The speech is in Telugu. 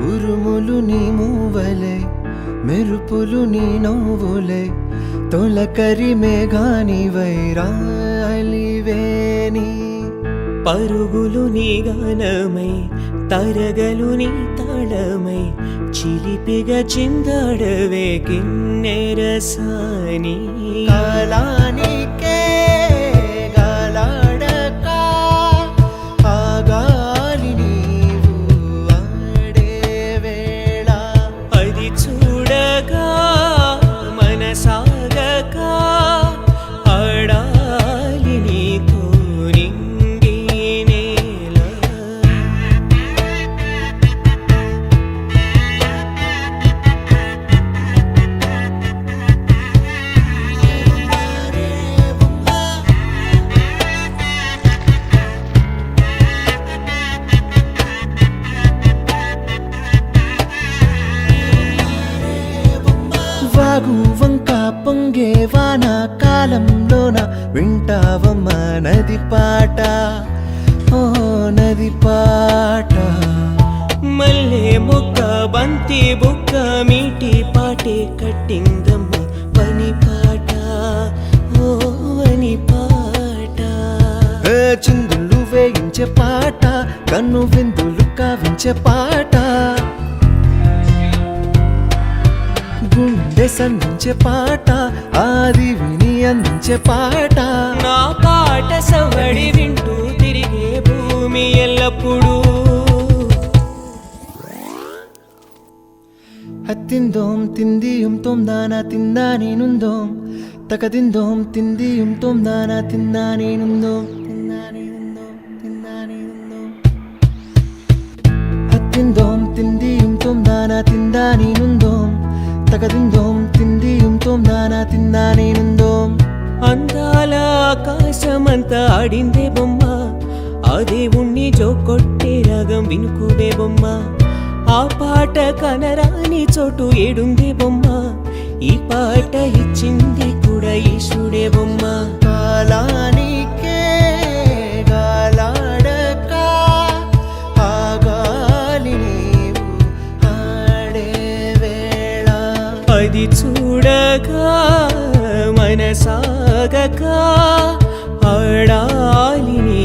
ఉరుములు నీ మూవలే మెరుపులు నీ నవ్వులే తొలకరి మేఘాని వైరాలివేని పరుగులు నీ గానమై తరగలు నీ తాళమై చిలిపిగా చిందాడవే కిన్నెరసాని కాలానికే గాలాడక ఆగాలి నీవు ఆడే వేళ అది చూడగా మనసాగక ఆడాలి నీతో నింగి నేల వాగు వంక పొంగే వాన కాలంలోన వింటావమ్మా నది పాట ఓ నది పాట మల్లె మొక్క బంతి బుక్క మీటి పాటే కట్టిందమ్మ పని పాట ఓ అని పాట చిందులు వేయించే పాట కన్ను విందులు కావించే పాట గుండె సంధించే పాట ఆది విని అందించే పాట నా పాట సవడి వింటూ తిరిగే భూమి ఎల్లప్పుడూ హత్తిందోం తిందియుం తొందాన తిందా నేనుందోం తకదిందోం తిందియుం తొందాన తిందా నేనుందోం హత్తిందోం తిందియుం తొందాన తిందా నేనుందోం తకదిందోం తిందియుం తొందాన తిందా నేనుందోం అందాల ఆకాశమంతా ఆడిందే బొమ్మ ఆ దేవుణ్ణి జోకొట్టే రాగం వినుకువే బొమ్మ ఆ పాట కనరాని చోటు ఏడుందే బొమ్మ ఈ పాట ఇచ్చింది కూడా ఈశుడే బొమ్మ కాలానికే గాలాడక ఆగాలి నీవు ఆడే వేళ అది చూడగా మనసాగక ఆడాలి నీ